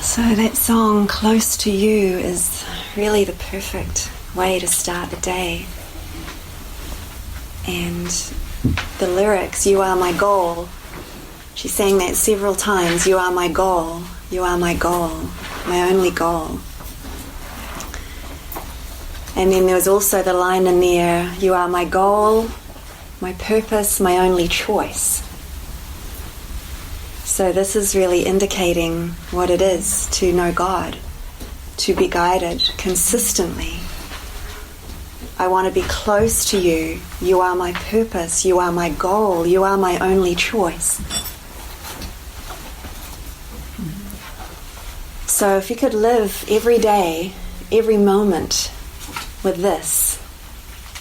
So that song, Close to You, is really the perfect way to start the day. And the lyrics, you are my goal, she sang that several times, you are my goal, you are my goal, my only goal. And then there was also the line in there, you are my goal, my purpose, my only choice. So this is really indicating what it is to know God, to be guided consistently. I want to be close to you. You are my purpose. You are my goal. You are my only choice. So if you could live every day, every moment with this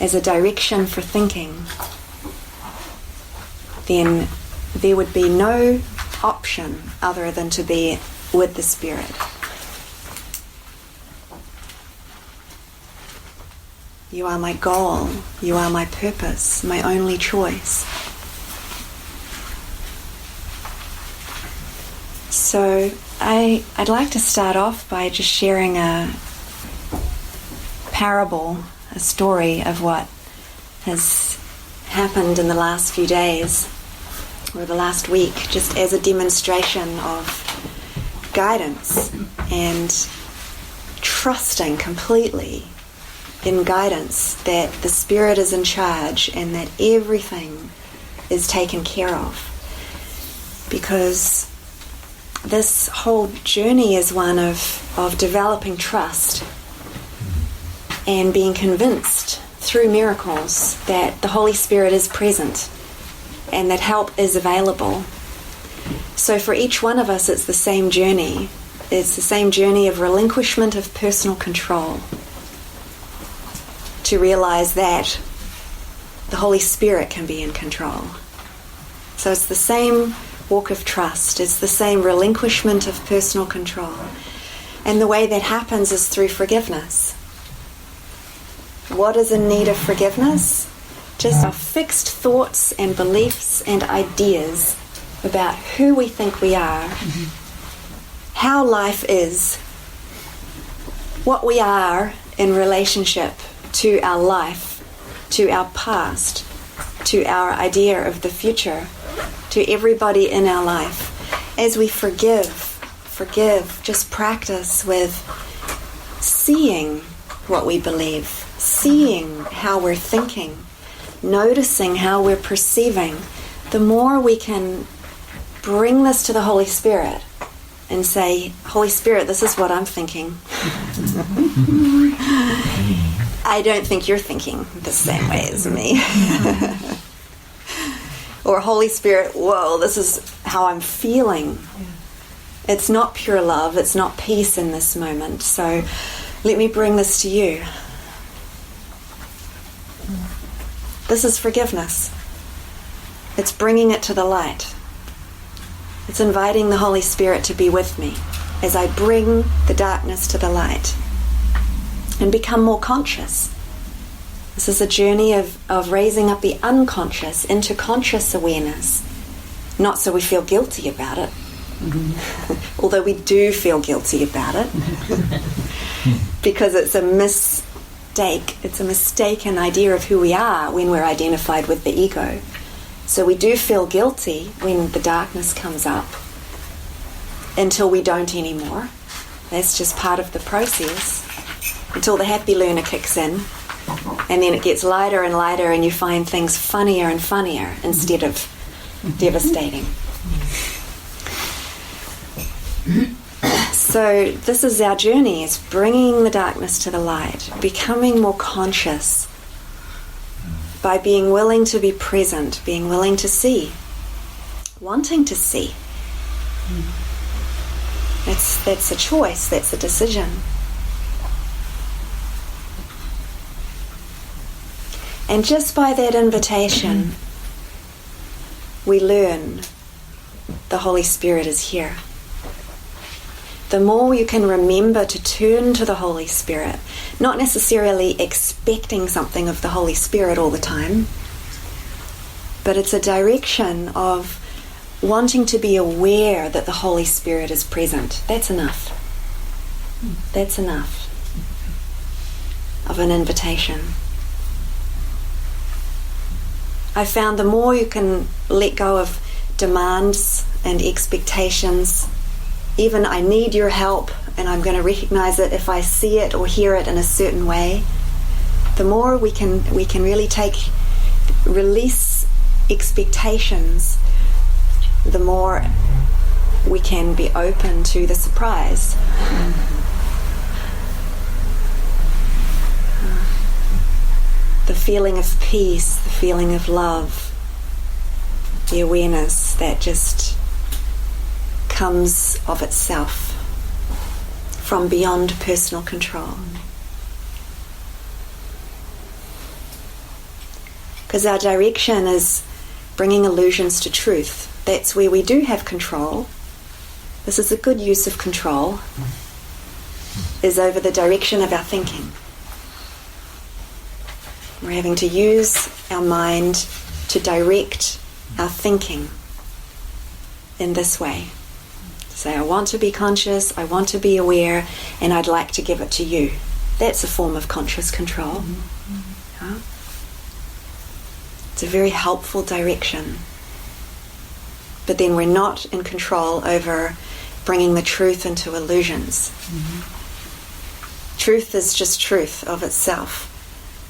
as a direction for thinking, then there would be no option other than to be with the Spirit. You are my goal. You are my purpose, my only choice. So I'd like to start off by just sharing a parable, a story of what has happened in the last few days or the last week, just as a demonstration of guidance and trusting completely in guidance that the Spirit is in charge and that everything is taken care of. Because this whole journey is one of developing trust and being convinced through miracles that the Holy Spirit is present and that help is available. So for each one of us, it's the same journey. It's the same journey of relinquishment of personal control, to realize that the Holy Spirit can be in control. So it's the same walk of trust. It's the same relinquishment of personal control. And the way that happens is through forgiveness. What is in need of forgiveness? Just our fixed thoughts and beliefs and ideas about who we think we are, how life is, what we are in relationship to our life, to our past, to our idea of the future, to everybody in our life. As we forgive, just practice with seeing what we believe, seeing how we're thinking, noticing how we're perceiving. The more we can bring this to the Holy Spirit and say, Holy Spirit, this is what I'm thinking. I don't think you're thinking the same way as me. Or Holy Spirit, whoa, this is how I'm feeling. It's not pure love, it's not peace in this moment. So let me bring this to you. This is forgiveness. It's bringing it to the light. It's inviting the Holy Spirit to be with me as I bring the darkness to the light and become more conscious. This is a journey of raising up the unconscious into conscious awareness. Not so we feel guilty about it, although we do feel guilty about it, because it's a mistake. It's a mistaken idea of who we are when we're identified with the ego. So we do feel guilty when the darkness comes up until we don't anymore. That's just part of the process until the happy learner kicks in, and then it gets lighter and lighter and you find things funnier and funnier instead of devastating. So this is our journey, is bringing the darkness to the light, becoming more conscious by being willing to be present, being willing to see, wanting to see. That's a choice, that's a decision. And just by that invitation, we learn the Holy Spirit is here. The more you can remember to turn to the Holy Spirit, not necessarily expecting something of the Holy Spirit all the time, but it's a direction of wanting to be aware that the Holy Spirit is present. That's enough. That's enough of an invitation. I found the more you can let go of demands and expectations, even I need your help and I'm going to recognize it if I see it or hear it in a certain way, the more we can really release expectations, the more we can be open to the surprise. The feeling of peace, the feeling of love, the awareness that just comes of itself from beyond personal control. Because our direction is bringing illusions to truth. That's where we do have control. This is a good use of control, is over the direction of our thinking. We're having to use our mind to direct our thinking in this way. Say, I want to be conscious, I want to be aware, and I'd like to give it to you. That's a form of conscious control. Yeah? It's a very helpful direction. But then we're not in control over bringing the truth into illusions. Truth is just truth of itself.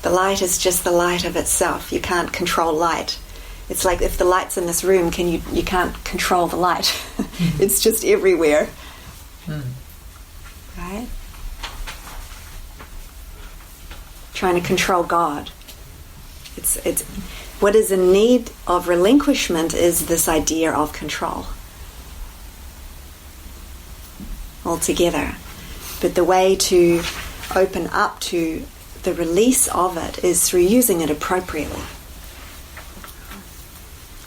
The light is just the light of itself. You can't control light. It's like if the light's in this room, you can't control the light. It's just everywhere. Right? Trying to control God. It's what is in need of relinquishment is this idea of control altogether. But the way to open up to the release of it is through using it appropriately.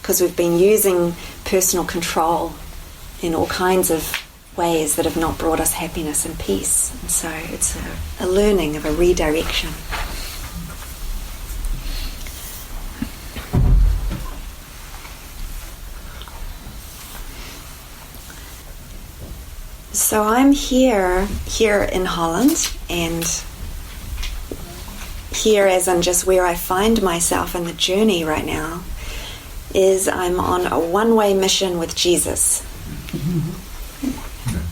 Because we've been using personal control in all kinds of ways that have not brought us happiness and peace. And so it's a learning of a redirection. So I'm here in Holland, and here as in just where I find myself in the journey right now is I'm on a one-way mission with Jesus.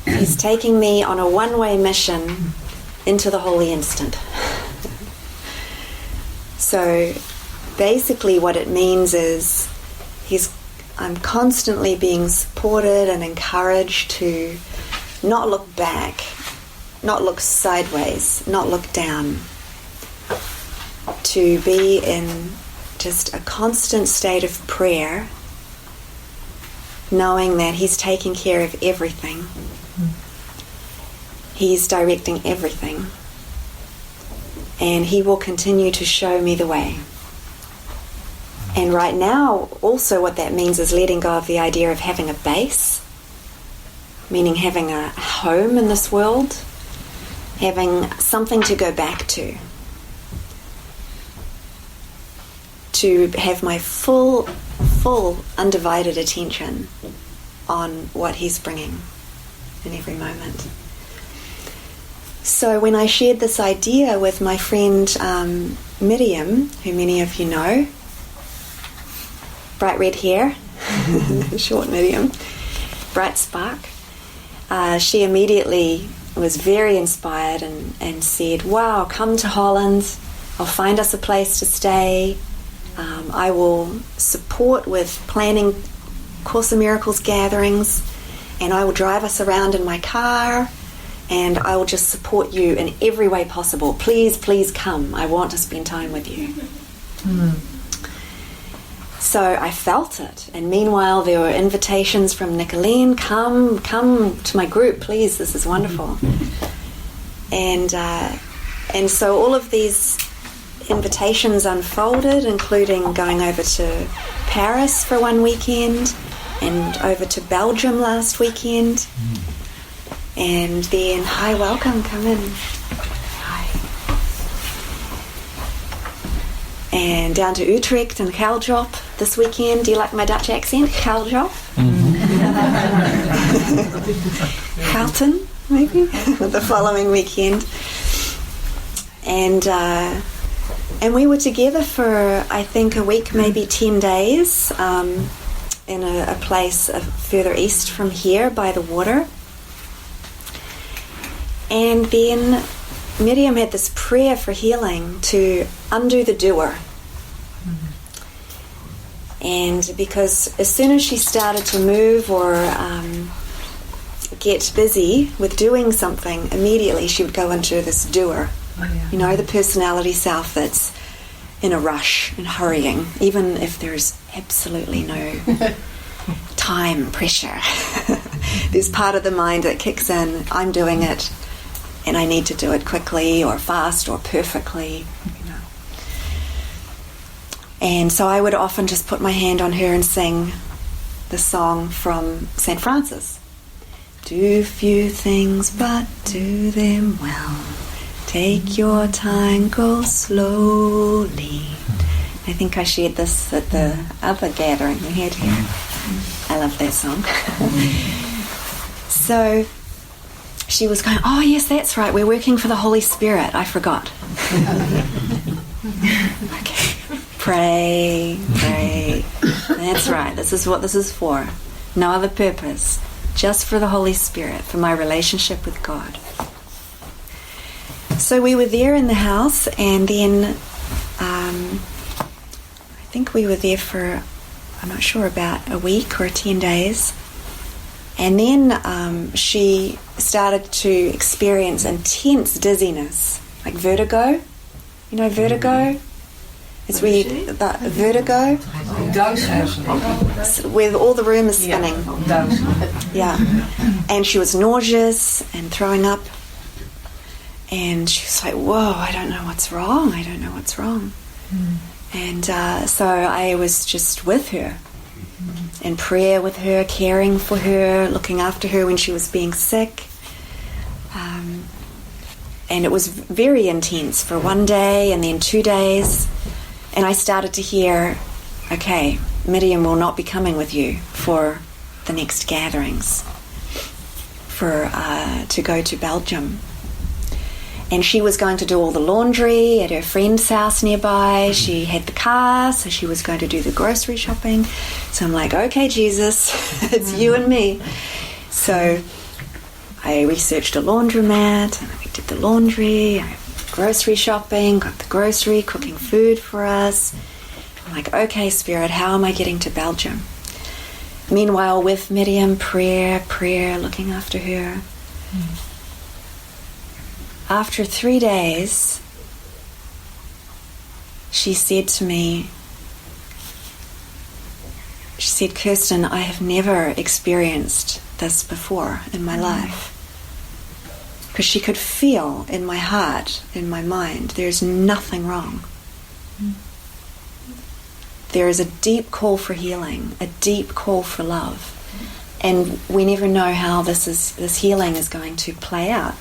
He's taking me on a one-way mission into the holy instant. So basically what it means is I'm constantly being supported and encouraged to not look back, not look sideways, not look down, to be in just a constant state of prayer, knowing that He's taking care of everything. He's directing everything. And He will continue to show me the way. And right now, also what that means is letting go of the idea of having a base, meaning having a home in this world, having something to go back to have my full, undivided attention on what He's bringing in every moment. So when I shared this idea with my friend Miriam, who many of you know, bright red hair, short Miriam, bright spark, she immediately was very inspired and said, wow, come to Holland, I'll find us a place to stay, I will support with planning Course in Miracles gatherings, and I will drive us around in my car, and I will just support you in every way possible. Please, please come. I want to spend time with you. So I felt it, and meanwhile there were invitations from Nicolene, come to my group, please, this is wonderful. And so all of these invitations unfolded, including going over to Paris for one weekend and over to Belgium last weekend. And then, hi, welcome, come in. Hi. And down to Utrecht and Heiloo this weekend. Do you like my Dutch accent? Heiloo? Carlton, maybe, the following weekend. And we were together for, I think, a week, maybe 10 days, in a place further east from here by the water. And then Miriam had this prayer for healing to undo the doer. And because as soon as she started to move or get busy with doing something, immediately she would go into this doer. You know, the personality self that's in a rush and hurrying, even if there's absolutely no time pressure. There's part of the mind that kicks in, I'm doing it, and I need to do it quickly or fast or perfectly. And so I would often just put my hand on her and sing the song from St. Francis. Do few things, but do them well. Take your time, go slowly. I think I shared this at the other gathering we had here. I love that song. So she was going, oh yes, that's right, we're working for the Holy Spirit. I forgot. Okay. Pray. That's right, this is what this is for. No other purpose. Just for the Holy Spirit, for my relationship with God. So we were there in the house, and then I think we were there for, I'm not sure, about a week or 10 days. And then she started to experience intense dizziness, like vertigo. You know vertigo? It's where you, the vertigo, where all the room is spinning. Yeah. And she was nauseous and throwing up. And she was like, whoa, I don't know what's wrong. And so I was just with her, in prayer with her, caring for her, looking after her when she was being sick. And it was very intense for one day and then 2 days. And I started to hear, okay, Miriam will not be coming with you for the next gatherings, to go to Belgium. And she was going to do all the laundry at her friend's house nearby. She had the car, so she was going to do the grocery shopping. So I'm like, okay, Jesus, it's you and me. So I researched a laundromat, and we did the laundry, grocery shopping, got the grocery, cooking food for us. I'm like, okay, Spirit, how am I getting to Belgium? Meanwhile, with Miriam, prayer, looking after her. After 3 days, she said to me, Kirsten, I have never experienced this before in my life. Because she could feel in my heart, in my mind, there's nothing wrong. There is a deep call for healing, a deep call for love. And we never know how this healing is going to play out.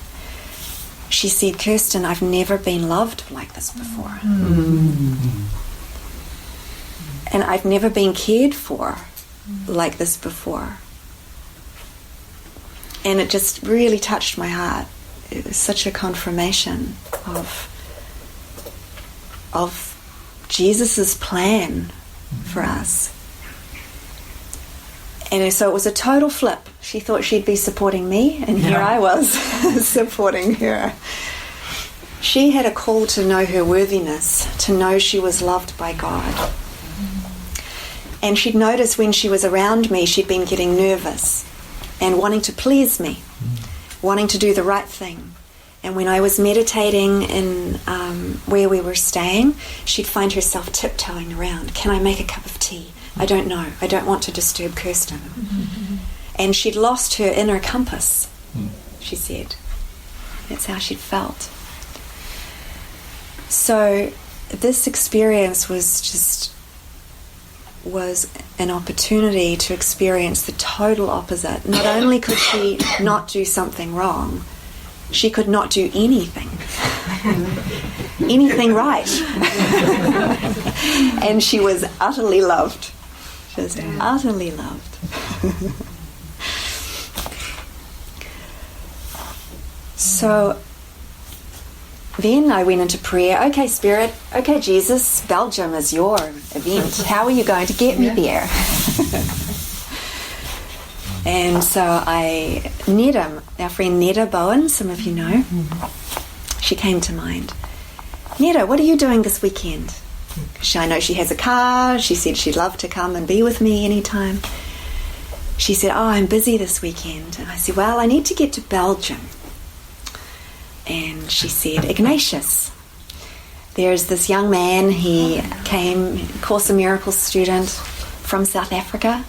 She said, Kirsten, I've never been loved like this before. And I've never been cared for like this before. And it just really touched my heart. It was such a confirmation of Jesus' plan for us. And so it was a total flip. She thought she'd be supporting me, and here I was supporting her. She had a call to know her worthiness, to know she was loved by God. And she'd noticed when she was around me, she'd been getting nervous and wanting to please me, wanting to do the right thing. And when I was meditating in where we were staying, she'd find herself tiptoeing around. Can I make a cup of tea? I don't know. I don't want to disturb Kirsten. And she'd lost her inner compass, she said. That's how she'd felt. So this experience was an opportunity to experience the total opposite. Not only could she not do something wrong, she could not do anything right. And she was utterly loved. She was utterly loved. So then I went into prayer. Okay, Spirit. Okay, Jesus, Belgium is your event. How are you going to get me there? And so our friend Neda Bowen, some of you know, she came to mind. Neda, what are you doing this weekend? I know she has a car. She said she'd love to come and be with me anytime. She said, I'm busy this weekend. And I said, well, I need to get to Belgium. And she said, Ignatius. There's this young man, he came, Course in Miracles student from South Africa.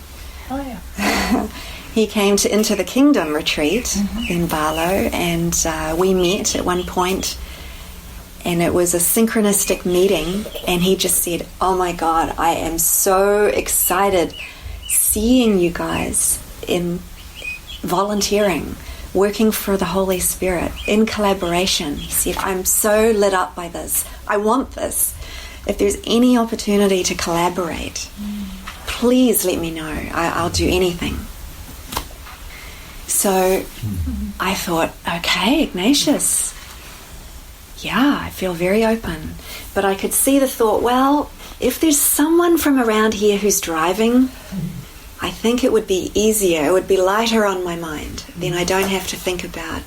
Oh, yeah. He came to Into the Kingdom retreat in Barlow, and we met at one point, and it was a synchronistic meeting, and he just said, oh my God, I am so excited seeing you guys in volunteering, working for the Holy Spirit, in collaboration. He said, I'm so lit up by this. I want this. If there's any opportunity to collaborate, please let me know. I'll do anything. So I thought, okay, Ignatius. Yeah, I feel very open. But I could see the thought, well, if there's someone from around here who's driving, I think it would be easier, it would be lighter on my mind. Then I don't have to think about,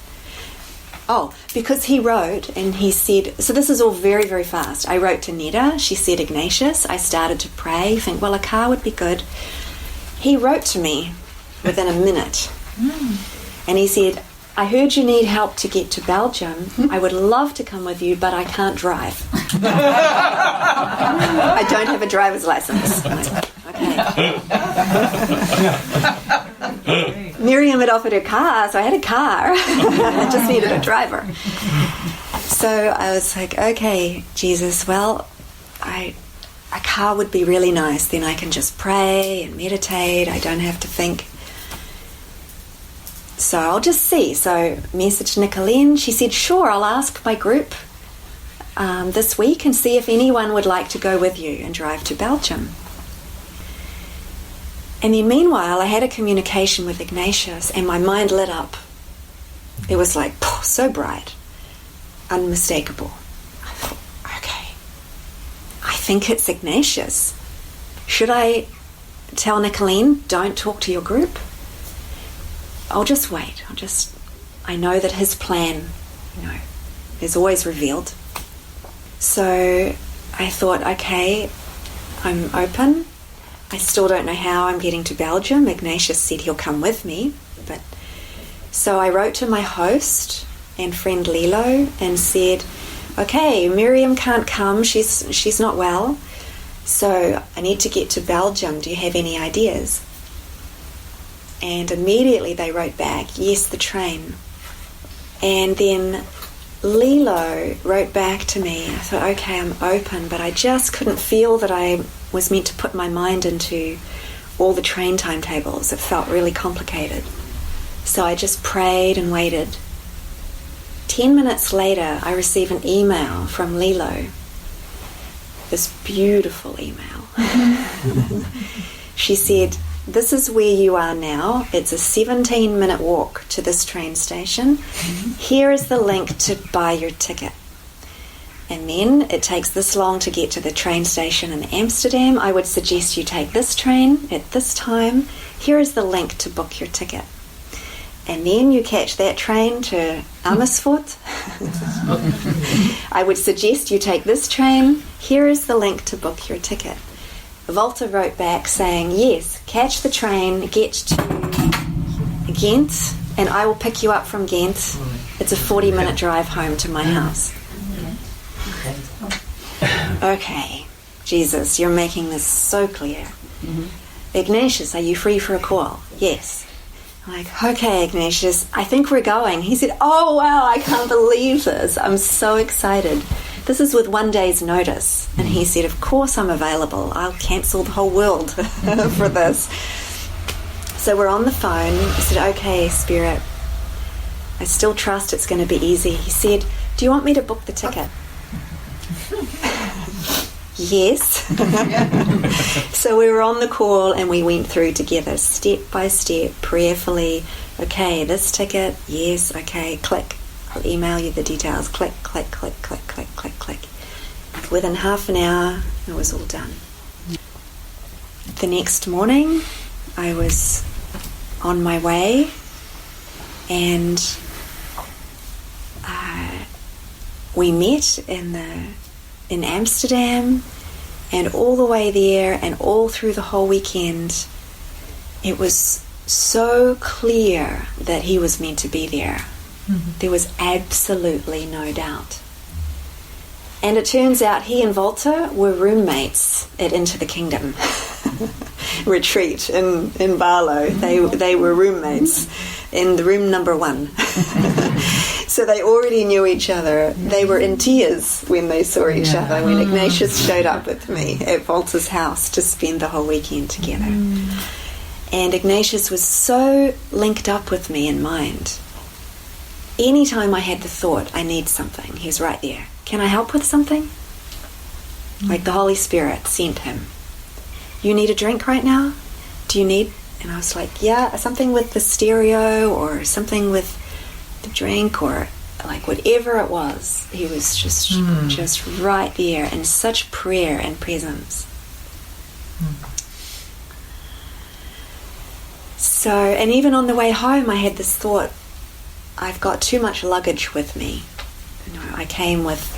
because he wrote and he said, so this is all very, very fast. I wrote to Neda, she said Ignatius, I started to pray, think, well, a car would be good. He wrote to me within a minute. And he said, I heard you need help to get to Belgium. I would love to come with you, but I can't drive. I don't have a driver's license. Okay. Miriam had offered her car, so I had a car. I just needed a driver. So I was like, okay, Jesus, well, a car would be really nice. Then I can just pray and meditate. I don't have to think. So I'll just see. So messaged Nicolene. She said, sure, I'll ask my group this week and see if anyone would like to go with you and drive to Belgium. And then meanwhile, I had a communication with Ignatius and my mind lit up. It was like, so bright, unmistakable. I thought, okay, I think it's Ignatius. Should I tell Nicolene, don't talk to your group? I'll just wait. I know that his plan, is always revealed. So I thought, okay, I'm open. I still don't know how I'm getting to Belgium. Ignatius said he'll come with me. So I wrote to my host and friend Heiloo and said, okay, Miriam can't come. She's not well. So I need to get to Belgium. Do you have any ideas? And immediately they wrote back, yes, the train. And then Heiloo wrote back to me. I thought, okay, I'm open, but I just couldn't feel that I was meant to put my mind into all the train timetables. It felt really complicated. So I just prayed and waited. 10 minutes later, I received an email from Heiloo. This beautiful email. She said, this is where you are now. It's a 17-minute walk to this train station. Here is the link to buy your ticket. And then it takes this long to get to the train station in Amsterdam. I would suggest you take this train at this time. Here is the link to book your ticket. And then you catch that train to Amersfoort. I would suggest you take this train. Here is the link to book your ticket. Walter wrote back saying, yes, catch the train, get to Ghent, and I will pick you up from Ghent. It's a 40-minute drive home to my house. Okay, Jesus, you're making this so clear. Ignatius, are you free for a call? Yes. I'm like, okay, Ignatius, I think we're going. He said, oh, wow, I can't believe this. I'm so excited. This is with 1 day's notice. And he said, of course I'm available. I'll cancel the whole world for this. So we're on the phone. I said, okay, Spirit, I still trust it's going to be easy. He said, do you want me to book the ticket? Yes. So we were on the call and we went through together, step by step, prayerfully. Okay, this ticket, yes, okay, click. I'll email you the details. Click, click, click, click, click, click, click. Within half an hour, it was all done. The next morning, I was on my way, and we met in Amsterdam, and all the way there and all through the whole weekend, it was so clear that he was meant to be there. Mm-hmm. There was absolutely no doubt. And it turns out he and Walter were roommates at Into the Kingdom retreat in Barlow. They were roommates in the room number 1. So they already knew each other. They were in tears when they saw each other, when Ignatius showed up with me at Walter's house to spend the whole weekend together. And Ignatius was so linked up with me in mind. Anytime I had the thought, I need something, he's right there. Can I help with something? Like the Holy Spirit sent him. You need a drink right now? Do you need? And I was like, yeah, something with the stereo or something with the drink or like whatever it was. He was just right there in such prayer and presence. So, and even on the way home, I had this thought, I've got too much luggage with me. You know, I came with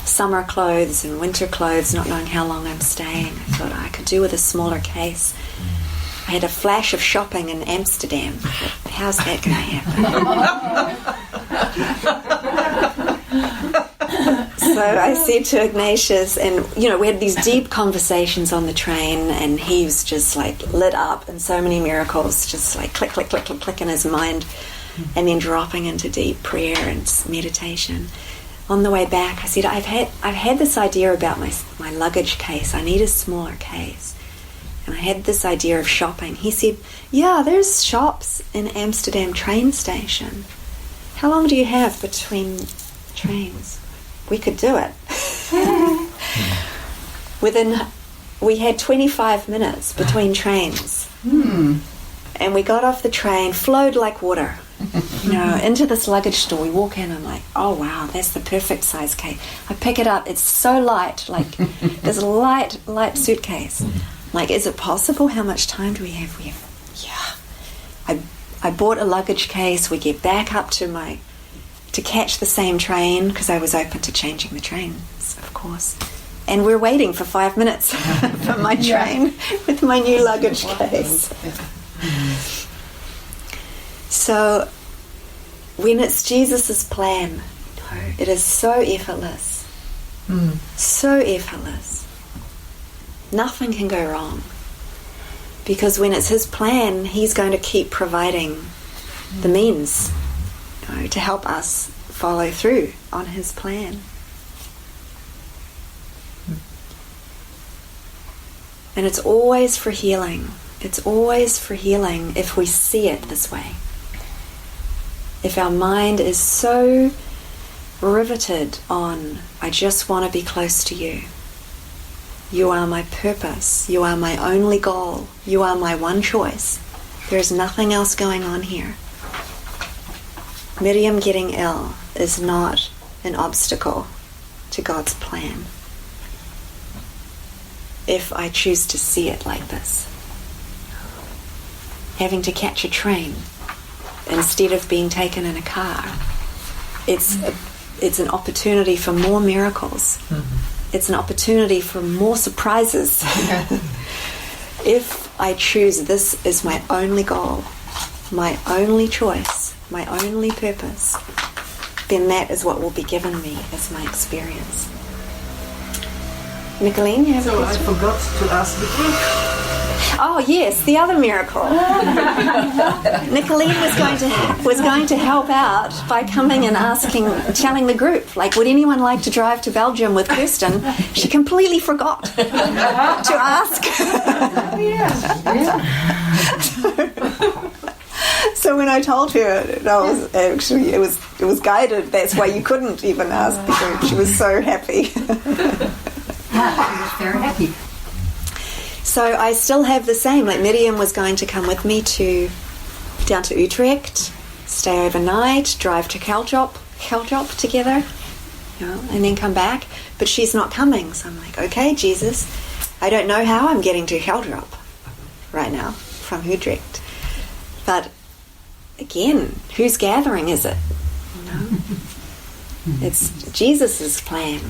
summer clothes and winter clothes, not knowing how long I'm staying. I thought I could do with a smaller case. I had a flash of shopping in Amsterdam. How's that going to happen? So I said to Ignatius, and you know, we had these deep conversations on the train, and he was just like lit up, and so many miracles, just like click, click, click, click, click in his mind, and then dropping into deep prayer and meditation. On the way back, I said, I've had this idea about my luggage case. I need a smaller case. And I had this idea of shopping. He said, yeah, there's shops in Amsterdam train station. How long do you have between trains? We could do it. We had 25 minutes between trains. And we got off the train, flowed like water. You know, into this luggage store. We walk in and I'm like, oh wow, that's the perfect size case. I pick it up, it's so light, like there's a light suitcase. Like, is it possible? How much time do we have? Yeah. I bought a luggage case. We get back up to catch the same train, because I was open to changing the trains, of course. And we're waiting for 5 minutes for my train with my new luggage case. So when it's Jesus' plan, it is so effortless. So effortless. Nothing can go wrong. Because when it's his plan, he's going to keep providing the means, you know, to help us follow through on his plan. And it's always for healing. It's always for healing if we see it this way. If our mind is so riveted on, I just want to be close to you. You are my purpose. You are my only goal. You are my one choice. There's nothing else going on here. Miriam getting ill is not an obstacle to God's plan. If I choose to see it like this. Having to catch a train instead of being taken in a car. It's an opportunity for more miracles. It's an opportunity for more surprises. If I choose this as my only goal, my only choice, my only purpose, then that is what will be given me as my experience. Nicolene, you have a question? I forgot to ask the group. Oh yes, the other miracle. Nicolene was going to help out by coming and telling the group, like, would anyone like to drive to Belgium with Kirsten? She completely forgot to ask. So when I told her, it was guided. That's why you couldn't even ask the group. She was so happy. Yeah, she was very happy. So I still have the same. Like, Miriam was going to come with me down to Utrecht, stay overnight, drive to Heiloo, Heiloo together, and then come back. But she's not coming, so I'm like, okay, Jesus, I don't know how I'm getting to Heiloo right now from Utrecht. But again, whose gathering is it? It's Jesus' plan.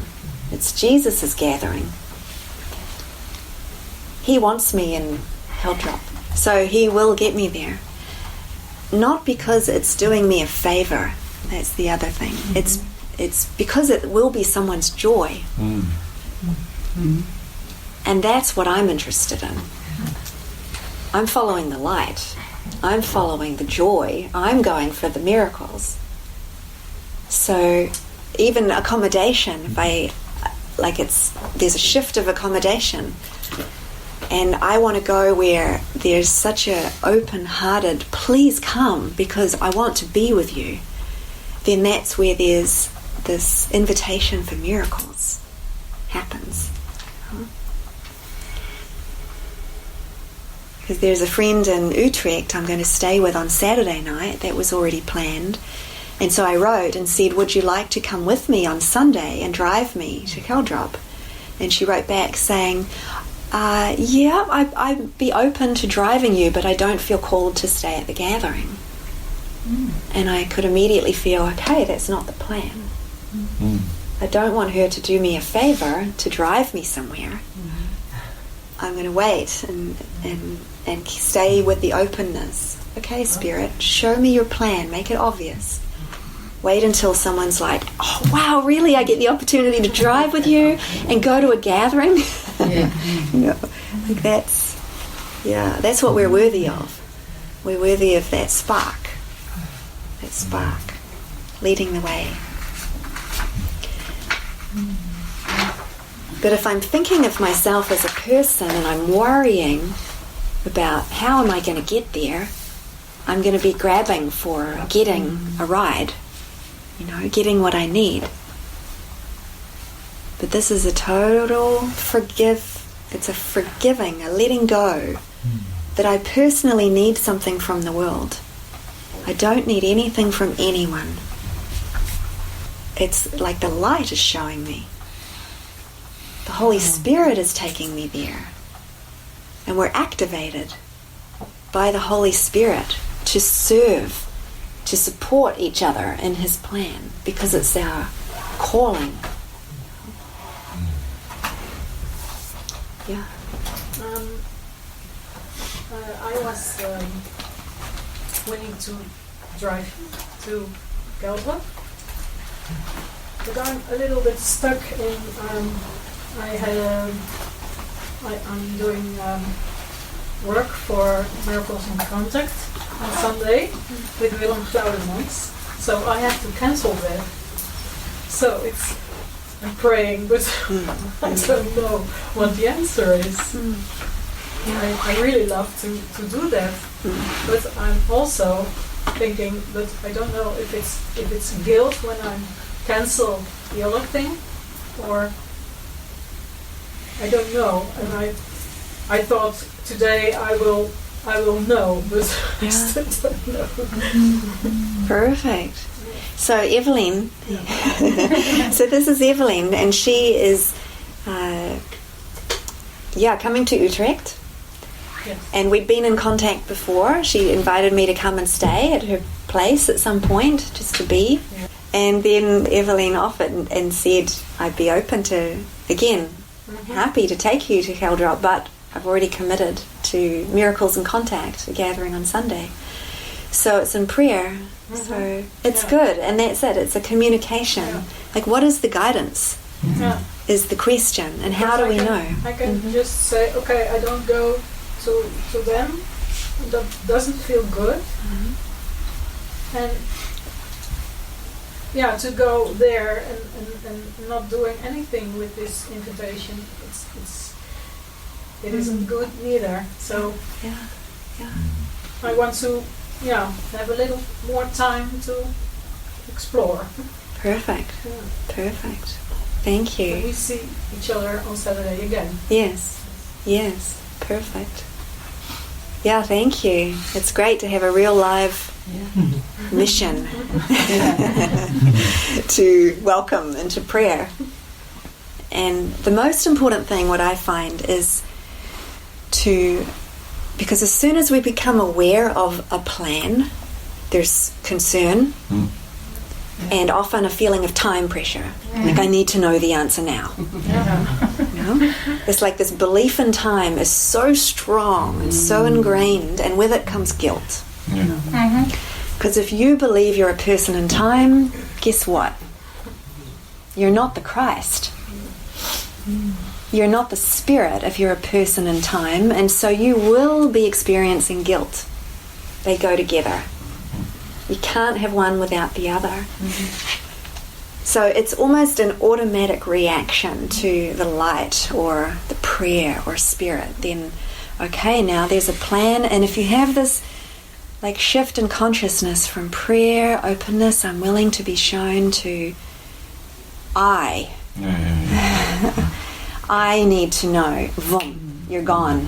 It's Jesus' gathering. He wants me in Heiloo, so he will get me there. Not because it's doing me a favor. That's the other thing. It's because it will be someone's joy. And that's what I'm interested in. I'm following the light. I'm following the joy. I'm going for the miracles. So even accommodation, there's a shift of accommodation, and I want to go where there's such a open-hearted, please come because I want to be with you. Then that's where there's this invitation for miracles happens. Because there's a friend in Utrecht I'm going to stay with on Saturday night. That was already planned. And so I wrote and said, would you like to come with me on Sunday and drive me to Heiloo? And she wrote back saying, yeah, I'd be open to driving you, but I don't feel called to stay at the gathering. And I could immediately feel, okay, that's not the plan. I don't want her to do me a favor to drive me somewhere. I'm going to wait and stay with the openness. Okay, Spirit, show me your plan. Make it obvious. Wait until someone's like, oh, wow, really? I get the opportunity to drive with you and go to a gathering? That's what we're worthy of. We're worthy of that spark. That spark leading the way. But if I'm thinking of myself as a person and I'm worrying about how am I going to get there, I'm going to be grabbing for getting a ride, getting what I need. But this is a total it's a forgiving, a letting go, that I personally need something from the world. I don't need anything from anyone. It's like the light is showing me. The Holy Spirit is taking me there. And we're activated by the Holy Spirit to serve, to support each other in His plan, because it's our calling. Yeah. I was willing to drive to Heiloo, but I'm a little bit stuck in. I'm doing work for Miracles in Contact on Sunday with Willem Claudemans, so I have to cancel that. So I'm praying, but I don't know what the answer is. I really love to do that, but I'm also thinking that I don't know if it's guilt when I cancel the other thing, or I don't know. And I thought today I will know, but I still don't know. Perfect. So Evelyn, so this is Evelyn, and she is coming to Utrecht. Yes. And we'd been in contact before. She invited me to come and stay at her place at some point, just to be. Yeah. And then Evelyn offered and said, I'd be open to, again, happy to take you to Heiloo, but I've already committed to Miracles in Contact, a gathering on Sunday. So it's in prayer. So it's good. And that's it. It's a communication. Yeah. Like, what is the guidance? Yeah. Is the question. And how do we know? I can just say, okay, I don't go to them. That doesn't feel good. And to go there and not doing anything with this invitation, it isn't good neither. So I want to have a little more time to explore. Perfect. Perfect. Thank you. And we see each other on Saturday again. Yes. Perfect. Yeah, thank you. It's great to have a real live mission to welcome into prayer. And the most important thing, what I find, is because as soon as we become aware of a plan, there's concern and often a feeling of time pressure. Like, I need to know the answer now. It's like this belief in time is so strong and so ingrained, and with it comes guilt. Because if you believe you're a person in time, guess what? You're not the Christ. You're not the Spirit if you're a person in time, and so you will be experiencing guilt. They go together. You can't have one without the other. So it's almost an automatic reaction to the light or the prayer or Spirit. Then, okay, now there's a plan, and if you have this like shift in consciousness from prayer, openness, I'm willing to be shown, to I need to know. Vroom, you're gone.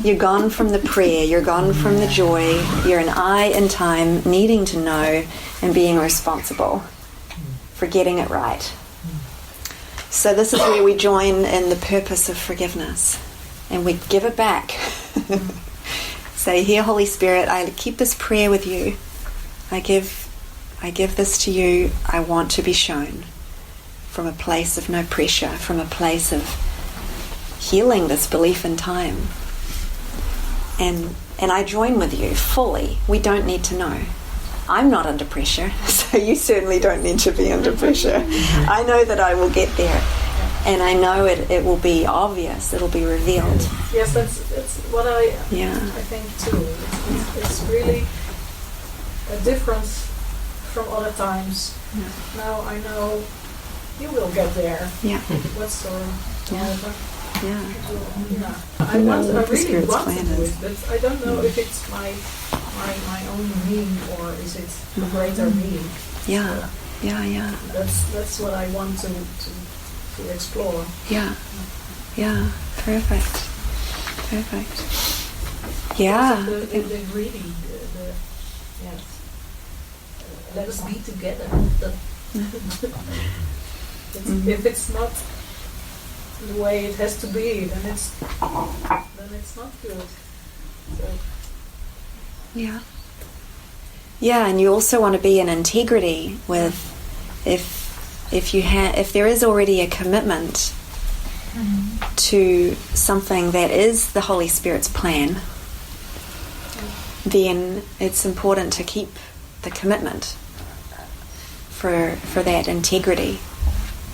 You're gone from the prayer, you're gone from the joy, you're an I in time, needing to know and being responsible for getting it right. So this is where we join in the purpose of forgiveness, and we give it back. Say, here, Holy Spirit, I keep this prayer with you. I give this to you. I want to be shown from a place of no pressure, from a place of healing this belief in time. And I join with you fully. We don't need to know. I'm not under pressure, so you certainly don't need to be under pressure. I know that I will get there, and I know it will be obvious. It'll be revealed. Yes, that's what I think too. It's really a difference from other times. Yeah. Now I know you will get there. Yeah. Whatsoever. Yeah. I really want to do it, but I don't know if it's my own me, or is it a greater me. Yeah. That's what I want to explore. Yeah. Perfect. Yeah. The greedy, yes. Let us be together. If it's not the way it has to be, then it's not good. So. Yeah, and you also want to be in integrity with if there is already a commitment to something that is the Holy Spirit's plan, then it's important to keep the commitment for that integrity,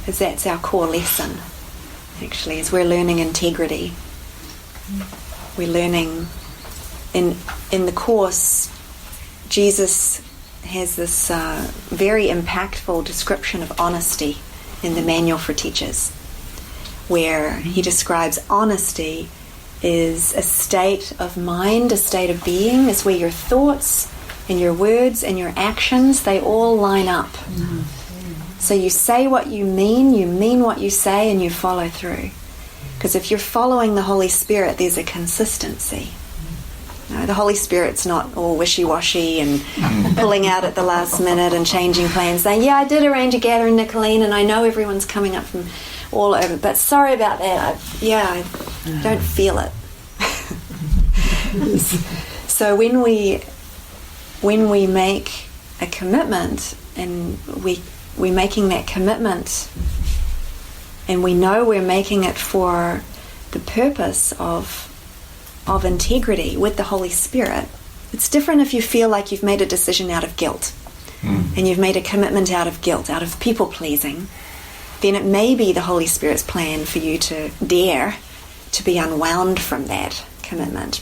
because that's our core lesson. Actually, as we're learning integrity, we're learning in the course. Jesus has this very impactful description of honesty in the Manual for Teachers, where he describes honesty is a state of mind, a state of being. It's where your thoughts and your words and your actions, they all line up. So you say what you mean what you say, and you follow through. Because if you're following the Holy Spirit, there's a consistency. No, the Holy Spirit's not all wishy-washy and pulling out at the last minute and changing plans, saying, yeah, I did arrange a gathering, Nicolene, and I know everyone's coming up from all over, but sorry about that. I don't feel it. So when we make a commitment, and we're making that commitment, and we know we're making it for the purpose of integrity with the Holy Spirit. It's different if you feel like you've made a decision out of guilt, and you've made a commitment out of guilt, out of people pleasing. Then it may be the Holy Spirit's plan for you to dare to be unwound from that commitment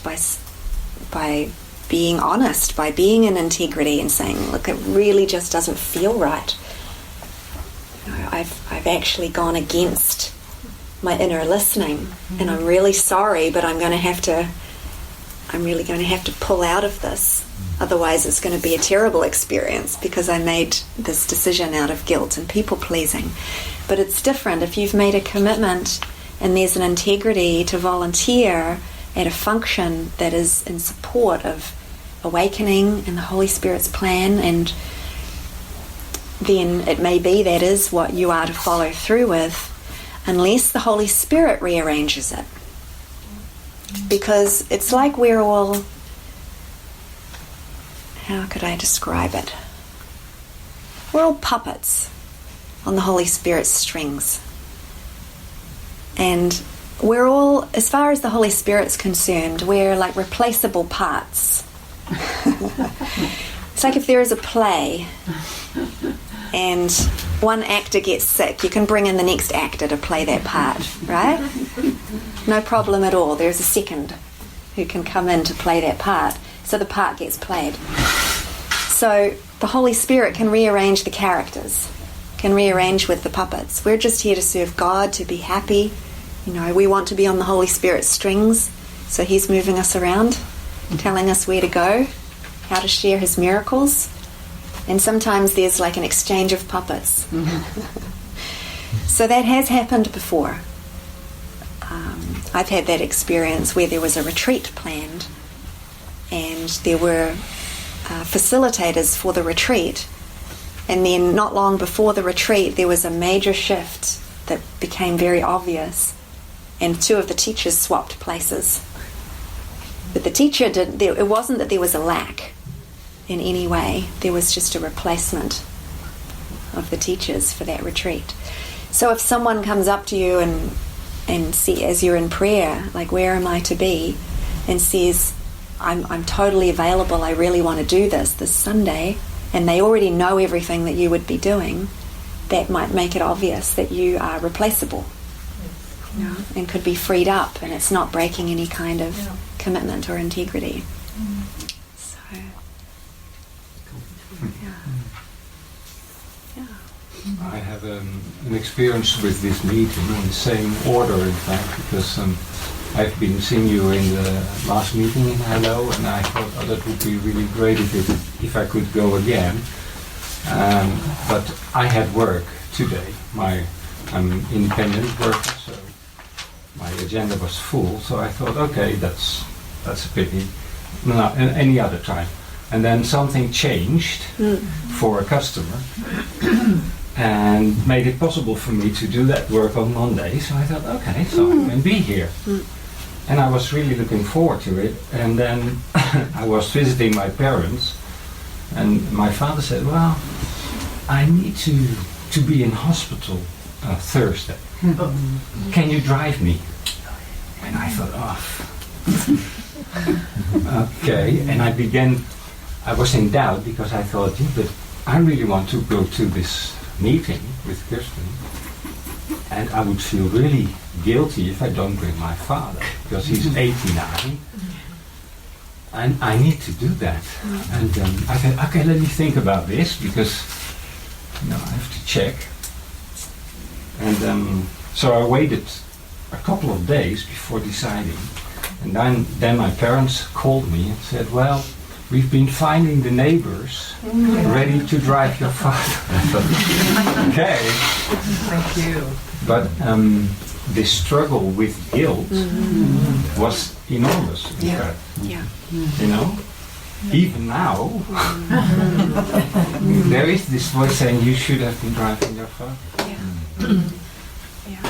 by being honest, by being in integrity and saying, look, it really just doesn't feel right. I've actually gone against my inner listening, and I'm really sorry, but I'm really going to have to pull out of this. Otherwise it's going to be a terrible experience, because I made this decision out of guilt and people pleasing. But it's different if you've made a commitment and there's an integrity to volunteer at a function that is in support of awakening and the Holy Spirit's plan, and then it may be that is what you are to follow through with, unless the Holy Spirit rearranges it. Because it's like we're all, how could I describe it? We're all puppets on the Holy Spirit's strings. And we're all, as far as the Holy Spirit's concerned, we're like replaceable parts. It's like if there is a play and one actor gets sick, you can bring in the next actor to play that part, right? No problem at all. There's a second who can come in to play that part, so the part gets played. So the Holy Spirit can rearrange the characters, can rearrange with the puppets. We're just here to serve God, to be happy. You know, we want to be on the Holy Spirit's strings, so He's moving us around, telling us where to go, how to share His miracles. And sometimes there's like an exchange of puppets. So that has happened before. I've had that experience where there was a retreat planned and there were facilitators for the retreat, and then not long before the retreat there was a major shift that became very obvious, and two of the teachers swapped places. But the teacher it wasn't that there was a lack in any way, there was just a replacement of the teachers for that retreat. So if someone comes up to you and see, as you're in prayer, like, where am I to be, and says, I'm totally available, I really want to do this Sunday, and they already know everything that you would be doing, that might make it obvious that you are replaceable, you know, and could be freed up, and it's not breaking any kind of commitment or integrity. So, I have an experience with this meeting in the same order, in fact, because I've been seeing you in the last meeting in Heiloo, and I thought, that would be really great if I could go again. But I had work today. I'm an independent worker, so my agenda was full. So I thought, okay, that's a pity. No, any other time. And then something changed for a customer. And made it possible for me to do that work on Monday. So I thought, okay, so I can be here. And I was really looking forward to it. And then I was visiting my parents, and my father said, well, I need to be in hospital Thursday. Can you drive me? And I thought, okay. And I was in doubt, because I thought, but I really want to go to this meeting with Kirsten, and I would feel really guilty if I don't bring my father, because he's 89 and I need to do that. And I said, okay, let me think about this, because I have to check. And so I waited a couple of days before deciding, and then my parents called me and said, well, we've been finding the neighbors ready to drive your father. I thought, okay. Thank you. But the struggle with guilt was enormous, in fact. Yeah. You know? Even now, there is this voice saying, you should have been driving your father. Yeah.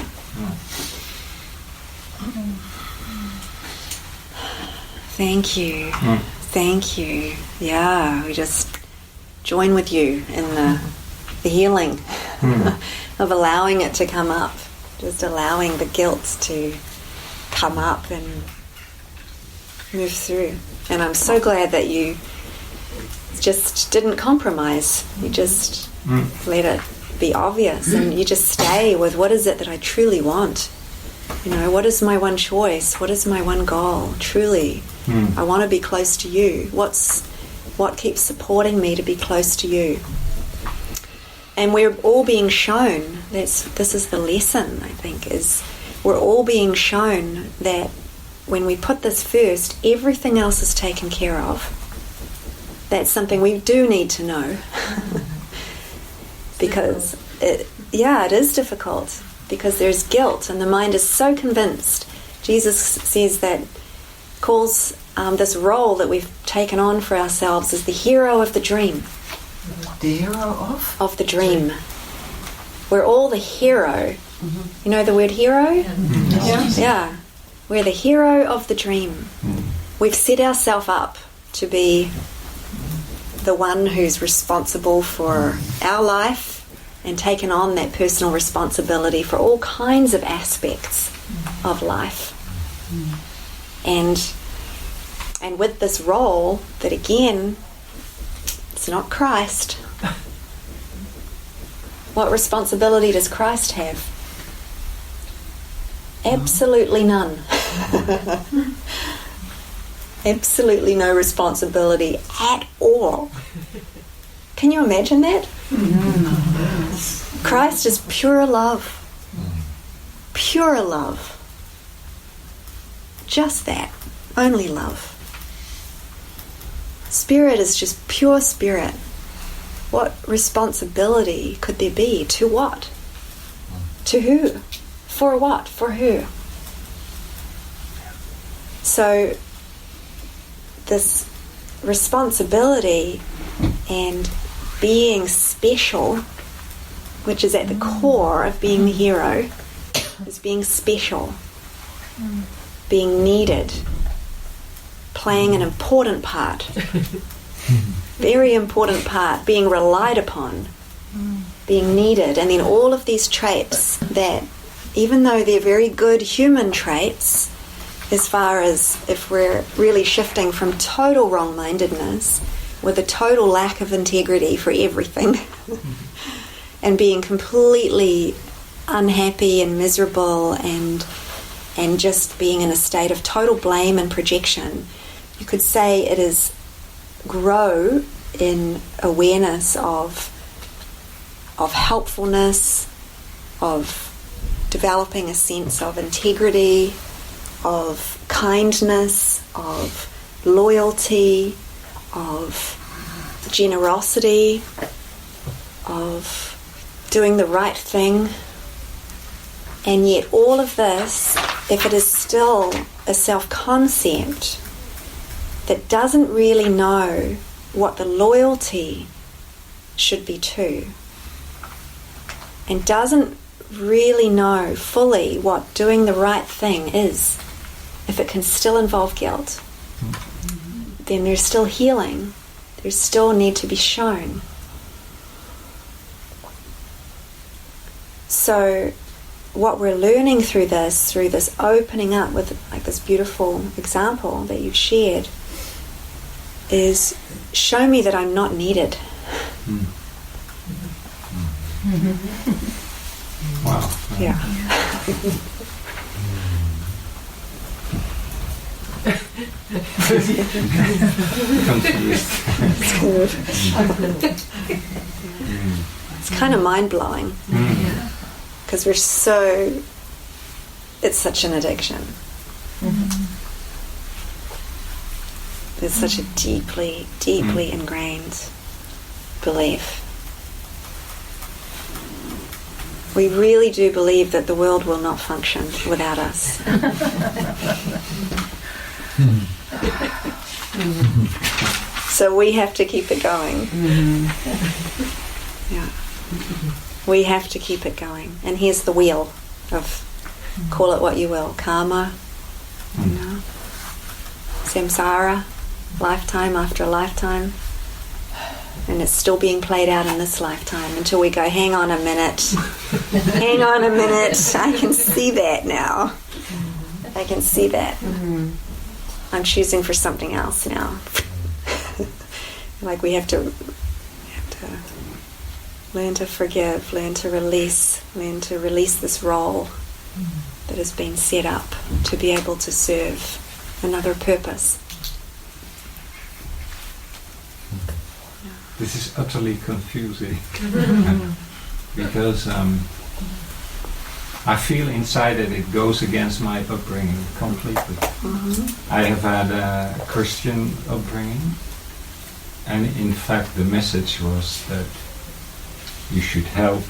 Thank you. Thank you. Yeah, we just join with you in the healing of allowing it to come up, just allowing the guilt to come up and move through. And I'm so glad that you just didn't compromise. You just let it be obvious, and you just stay with, what is it that I truly want? What is my one choice? What is my one goal? Truly, I want to be close to you. What keeps supporting me to be close to you? And we're all being shown, this is the lesson, I think, is we're all being shown that when we put this first, everything else is taken care of. That's something we do need to know. Because it is difficult, because there's guilt and the mind is so convinced. Jesus says that, calls this role that we've taken on for ourselves as the hero of the dream. The hero of the dream. We're all the hero. You know the word hero? Yeah. We're the hero of the dream. We've set ourselves up to be the one who's responsible for our life and taken on that personal responsibility for all kinds of aspects of life. And with this role that, again, it's not Christ. What responsibility does Christ have? Absolutely none. Absolutely no responsibility at all. Can you imagine that? Christ is pure love. Pure love. Just that. Only love. Spirit is just pure spirit. What responsibility could there be? To what? To who? For what? For who? So this responsibility and being special, which is at the core of being the hero, is being special, being needed, playing an important part, very important part, being relied upon, being needed. And then all of these traits that, even though they're very good human traits, as far as if we're really shifting from total wrong-mindedness with a total lack of integrity for everything and being completely unhappy and miserable and just being in a state of total blame and projection, you could say it is grow in awareness of helpfulness, of developing a sense of integrity, of kindness, of loyalty, of generosity, of doing the right thing. And yet all of this, if it is still a self-concept that doesn't really know what the loyalty should be to, and doesn't really know fully what doing the right thing is, if it can still involve guilt, then there's still healing. There's still need to be shown. So what we're learning through this opening up with like this beautiful example that you've shared, is show me that I'm not needed. Wow. Yeah. It's kind of mind-blowing because it's such an addiction. It's such a deeply, deeply ingrained belief. We really do believe that the world will not function without us. So we have to keep it going. Yeah. We have to keep it going. And here's the wheel of, call it what you will, karma, you know, samsara, lifetime after lifetime. And it's still being played out in this lifetime until we go, hang on a minute. Hang on a minute. I can see that now. I can see that. I'm choosing for something else now. Like we have to learn to forgive, learn to release this role that has been set up to be able to serve another purpose. This is utterly confusing because I feel inside that it goes against my upbringing completely. I have had a Christian upbringing, and in fact the message was that you should help,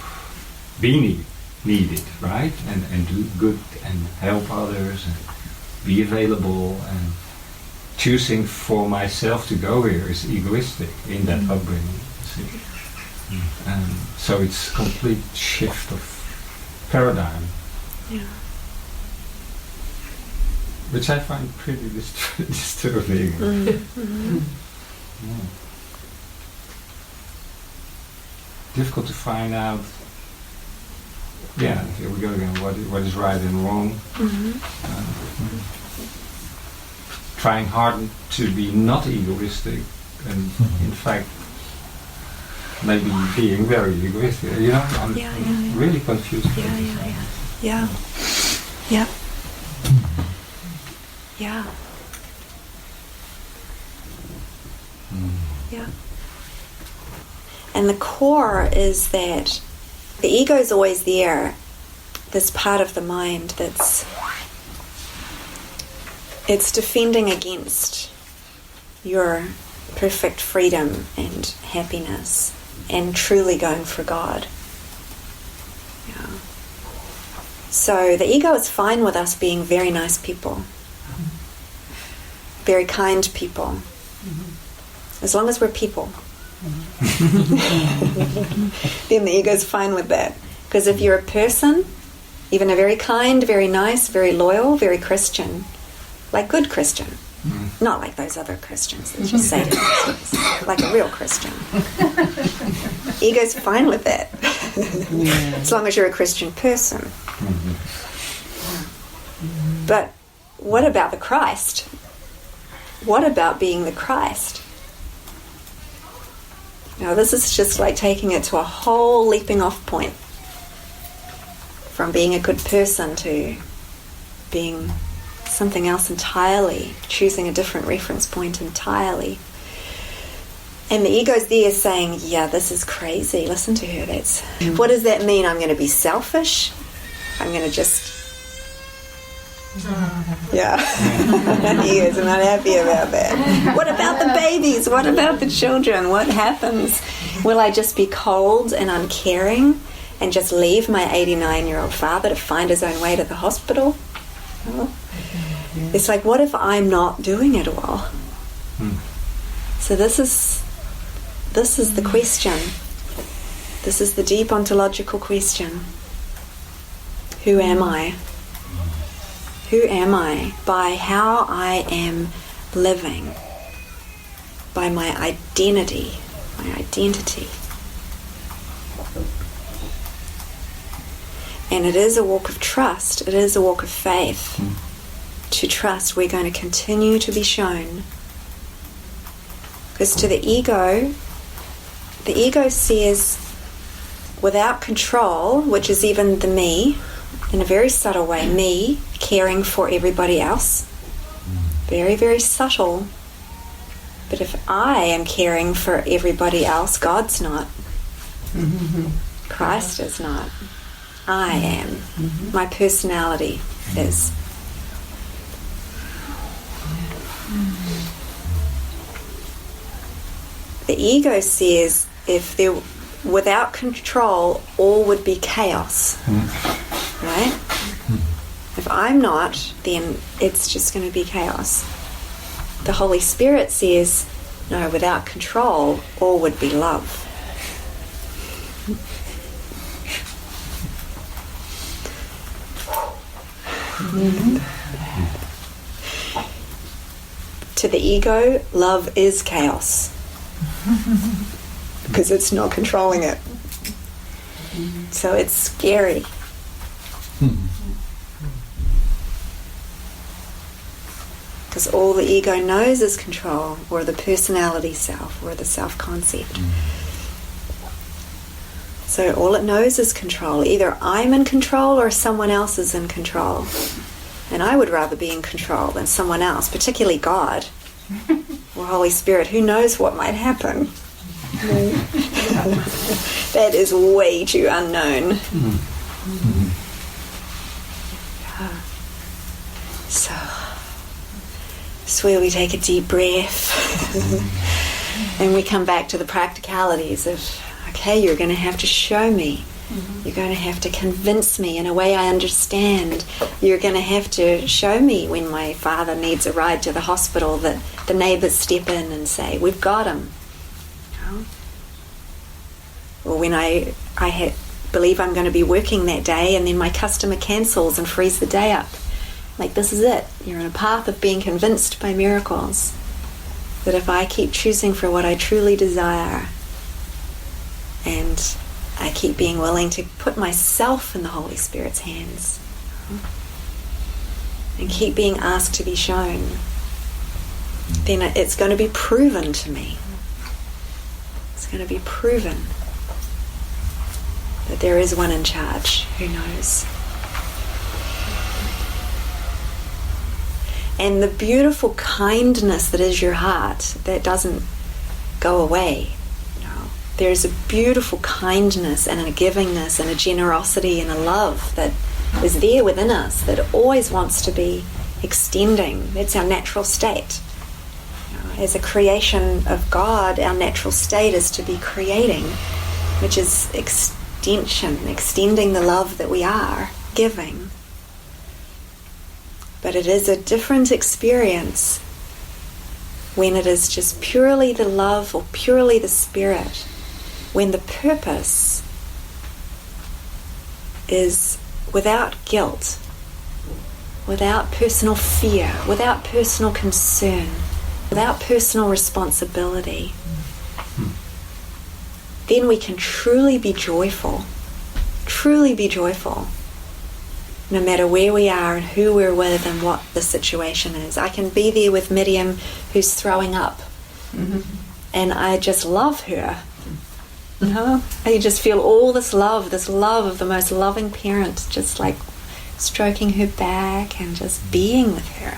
be needed, right? And do good and help others and be available and choosing for myself to go here is egoistic in that upbringing. You see. So it's complete shift of paradigm. Yeah. Which I find pretty disturbing. Yeah. Difficult to find out. Yeah, here we go again. What is right and wrong? Trying hard to be not egoistic, and in fact, maybe being very egoistic. You know, I'm really confused. Yeah. And the core is that the ego is always there, this part of the mind it's defending against your perfect freedom and happiness and truly going for God. Yeah. So the ego is fine with us being very nice people, very kind people, as long as we're people. Then the ego's fine with that. Because if you're a person, even a very kind, very nice, very loyal, very Christian, like good Christian, not like those other Christians that just say things, like a real Christian, ego's fine with that. As long as you're a Christian person. But what about the Christ? What about being the Christ? Now this is just like taking it to a whole leaping off point. From being a good person to being something else entirely, choosing a different reference point entirely. And the ego's there saying, yeah, this is crazy. Listen to her. What does that mean? I'm going to be selfish? I'm going to just... Yeah. He is not happy about that. What about the babies? What about the children? What happens? Will I just be cold and uncaring and just leave my 89-year-old father to find his own way to the hospital? Oh. It's like, what if I'm not doing it all? So this is the question. This is the deep ontological question. Who am I? Who am I? By how I am living. By my identity. My identity. And it is a walk of trust. It is a walk of faith. To trust we're going to continue to be shown. Because to the ego says, without control, which is even the me, in a very subtle way, me caring for everybody else. Very, very subtle. But if I am caring for everybody else, God's not. Christ is not. I am. My personality is. The ego says without control, all would be chaos. Right? If I'm not, then it's just going to be chaos. The Holy Spirit says, no, without control, all would be love. To the ego, love is chaos. Because it's not controlling it. So it's scary. Because all the ego knows is control, or the personality self, or the self-concept. So all it knows is control. Either I'm in control or someone else is in control. And I would rather be in control than someone else, particularly God or Holy Spirit. Who knows what might happen? That is way too unknown. So, it's where we take a deep breath and we come back to the practicalities of, okay, you're going to have to show me You're going to have to convince me in a way I understand. You're going to have to show me when my father needs a ride to the hospital that the neighbours step in and say, we've got him. You know? Or when I believe I'm going to be working that day and then my customer cancels and frees the day up. Like, this is it. You're on a path of being convinced by miracles that if I keep choosing for what I truly desire and I keep being willing to put myself in the Holy Spirit's hands and keep being asked to be shown, then it's going to be proven to me. It's going to be proven that there is one in charge who knows. And the beautiful kindness that is your heart, that doesn't go away. There's a beautiful kindness and a givingness and a generosity and a love that is there within us that always wants to be extending. That's our natural state. As a creation of God, our natural state is to be creating, which is extension, extending the love that we are giving. But it is a different experience when it is just purely the love or purely the spirit. When the purpose is without guilt, without personal fear, without personal concern, without personal responsibility, then we can truly be joyful, no matter where we are and who we're with and what the situation is. I can be there with Miriam who's throwing up, and I just love her. I just feel all this love of the most loving parent, just like stroking her back and just being with her.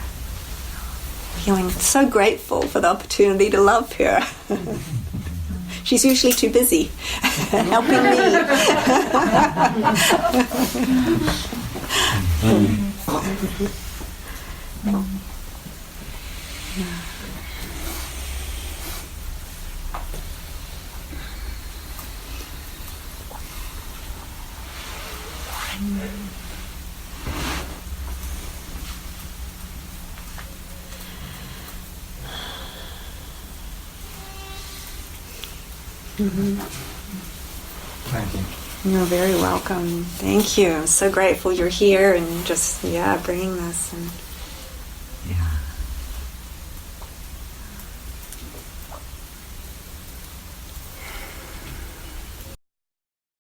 Feeling so grateful for the opportunity to love her. She's usually too busy helping me. Thank you. You're very welcome. Thank you. I'm so grateful you're here and just, bringing this. And